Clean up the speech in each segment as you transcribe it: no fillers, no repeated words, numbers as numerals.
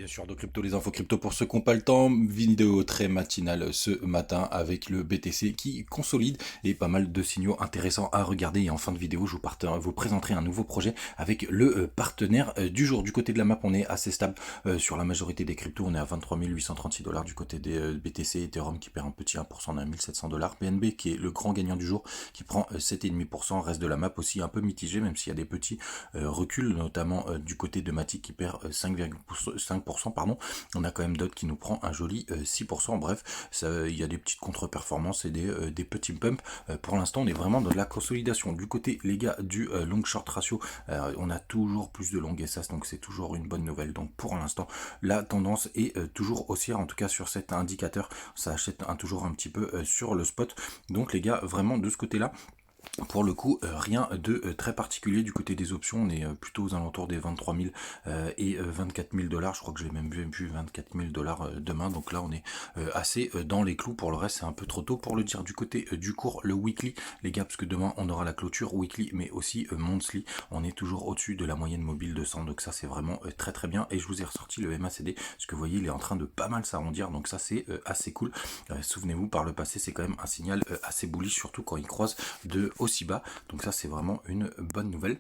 Bien sûr, de crypto, les infos crypto pour ceux qui n'ont pas le temps. Vidéo très matinale ce matin avec le BTC qui consolide et pas mal de signaux intéressants à regarder. Et en fin de vidéo, je vous présenterai un nouveau projet avec le partenaire du jour. Du côté de la map, on est assez stable sur la majorité des cryptos. On est à 23 836 $. Du côté des BTC, Ethereum qui perd un petit 1%, on est à 1700 $. BNB qui est le grand gagnant du jour qui prend 7,5%. Reste de la map aussi un peu mitigé, même s'il y a des petits reculs, notamment du côté de Matic qui perd 5%, pardon. On a quand même d'autres qui nous prend un joli 6%. Bref, il y a des petites contre-performances et des petits pumps. Pour l'instant, on est vraiment dans de la consolidation. Du côté, les gars, du long short ratio, on a toujours plus de long SAS, donc c'est toujours une bonne nouvelle. Donc pour l'instant, la tendance est toujours haussière, en tout cas sur cet indicateur. Ça achète toujours un petit peu sur le spot. Donc les gars, vraiment de ce côté-là, pour le coup, rien de très particulier. Du côté des options, on est plutôt aux alentours des 23 000 et 24 000 $. Je crois que j'ai même vu 24 000 $ demain. Donc là, on est assez dans les clous. Pour le reste, c'est un peu trop tôt pour le dire. Du côté du cours, le weekly, les gars, parce que demain, on aura la clôture weekly, mais aussi monthly. On est toujours au-dessus de la moyenne mobile de 100. Donc ça, c'est vraiment très très bien. Et je vous ai ressorti le MACD, parce que vous voyez, il est en train de pas mal s'arrondir. Donc ça, c'est assez cool. Souvenez-vous, par le passé, c'est quand même un signal assez bullish, surtout quand il croise de aussi bas, donc ça c'est vraiment une bonne nouvelle.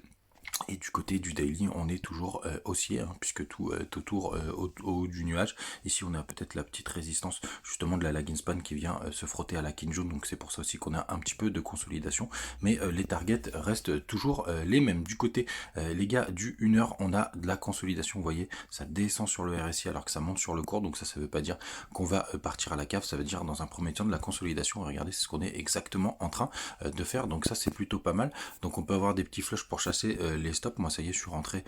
Et du côté du daily, on est toujours haussier, hein, puisque tout autour au haut du nuage. Ici, on a peut-être la petite résistance justement de la lagging span qui vient se frotter à la Kinjo, donc c'est pour ça aussi qu'on a un petit peu de consolidation. Mais les targets restent toujours les mêmes. Du côté, les gars, du 1 heure, on a de la consolidation. Vous voyez, ça descend sur le RSI alors que ça monte sur le cours, donc ça veut pas dire qu'on va partir à la cave, ça veut dire dans un premier temps de la consolidation. Regardez, c'est ce qu'on est exactement en train de faire, donc ça c'est plutôt pas mal. Donc on peut avoir des petits flushs pour chasser les stops. Moi ça y est, je suis rentré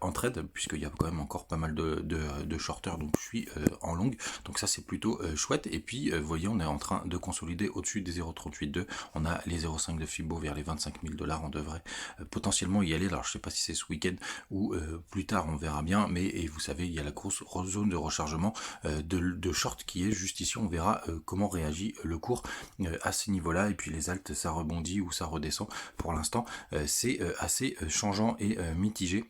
en trade, puisqu'il y a quand même encore pas mal de shorters, donc je suis en longue, donc ça c'est plutôt chouette. Et puis vous voyez, on est en train de consolider au-dessus des 0,38,2, on a les 0,5 de Fibo vers les 25 000 $. On devrait potentiellement y aller. Alors je sais pas si c'est ce week-end ou plus tard, on verra bien, mais et vous savez, il y a la grosse zone de rechargement de short qui est juste ici. On verra comment réagit le cours à ce niveau là, et puis les alts, ça rebondit ou ça redescend. Pour l'instant c'est assez changeant et mitigé.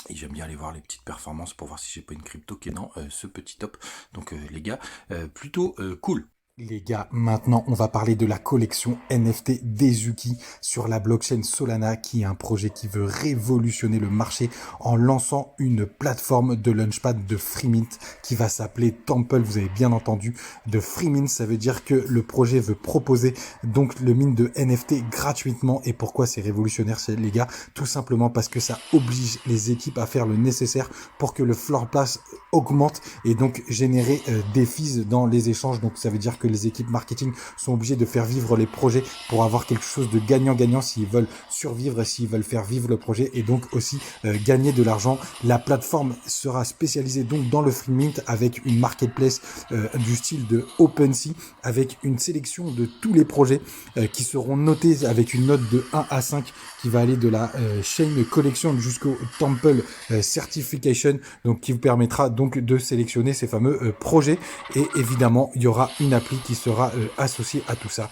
Et j'aime bien aller voir les petites performances pour voir si j'ai pas une crypto qui est dans ce petit top. Donc les gars, plutôt cool. Les gars, maintenant on va parler de la collection NFT d'Ezuki sur la blockchain Solana, qui est un projet qui veut révolutionner le marché en lançant une plateforme de launchpad de Freemint qui va s'appeler Temple. Vous avez bien entendu, de Freemint, ça veut dire que le projet veut proposer donc le mint de NFT gratuitement. Et pourquoi c'est révolutionnaire, les gars? Tout simplement parce que ça oblige les équipes à faire le nécessaire pour que le floor price augmente et donc générer des fees dans les échanges. Donc ça veut dire que les équipes marketing sont obligées de faire vivre les projets pour avoir quelque chose de gagnant-gagnant s'ils veulent survivre et s'ils veulent faire vivre le projet, et donc aussi gagner de l'argent. La plateforme sera spécialisée donc dans le free mint avec une marketplace du style de OpenSea, avec une sélection de tous les projets qui seront notés avec une note de 1 à 5 qui va aller de la Chain Collection jusqu'au Temple Certification, donc qui vous permettra donc de sélectionner ces fameux projets. Et évidemment, il y aura une appli qui sera associée à tout ça.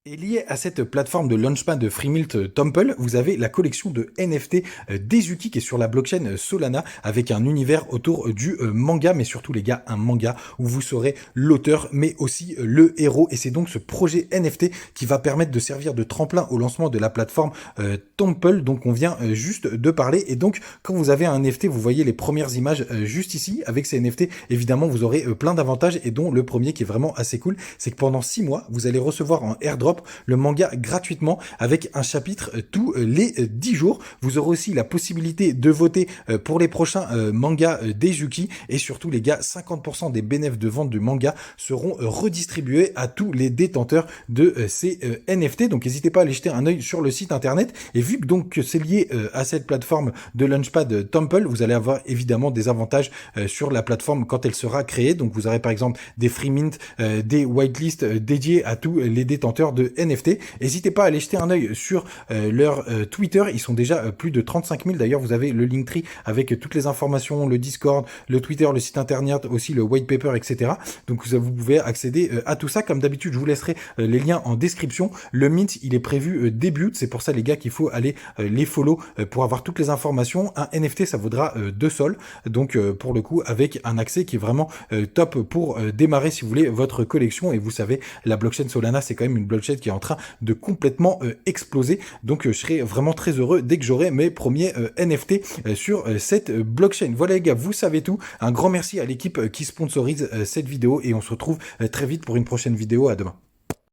Et lié à cette plateforme de launchpad de Freemint Temple, vous avez la collection de NFT d'Ezuki qui est sur la blockchain Solana, avec un univers autour du manga, mais surtout les gars, un manga où vous serez l'auteur mais aussi le héros. Et c'est donc ce projet NFT qui va permettre de servir de tremplin au lancement de la plateforme Temple, donc on vient juste de parler. Et donc quand vous avez un NFT, vous voyez les premières images juste ici. Avec ces NFT, évidemment vous aurez plein d'avantages, et dont le premier qui est vraiment assez cool, c'est que pendant 6 mois vous allez recevoir en airdrop le manga gratuitement, avec un chapitre tous les 10 jours. Vous aurez aussi la possibilité de voter pour les prochains mangas d'Ezuki, et surtout les gars, 50% des bénéfices de vente du manga seront redistribués à tous les détenteurs de ces NFT. Donc n'hésitez pas à aller jeter un œil sur le site internet. Et vu que donc c'est lié à cette plateforme de launchpad Temple, vous allez avoir évidemment des avantages sur la plateforme quand elle sera créée. Donc vous aurez par exemple des free mint, des whitelists dédiés à tous les détenteurs de NFT. N'hésitez pas à aller jeter un œil sur leur Twitter. Ils sont déjà plus de 35 000. D'ailleurs, vous avez le Linktree avec toutes les informations, le Discord, le Twitter, le site internet, aussi le white paper, etc. Donc vous pouvez accéder à tout ça. Comme d'habitude, je vous laisserai les liens en description. Le mint, il est prévu début. C'est pour ça, les gars, qu'il faut aller les follow pour avoir toutes les informations. Un NFT, ça vaudra 2 sols. Donc, pour le coup, avec un accès qui est vraiment top pour démarrer, si vous voulez, votre collection. Et vous savez, la blockchain Solana, c'est quand même une blockchain qui est en train de complètement exploser. Donc, je serai vraiment très heureux dès que j'aurai mes premiers NFT sur cette blockchain. Voilà, les gars, vous savez tout. Un grand merci à l'équipe qui sponsorise cette vidéo et on se retrouve très vite pour une prochaine vidéo. À demain.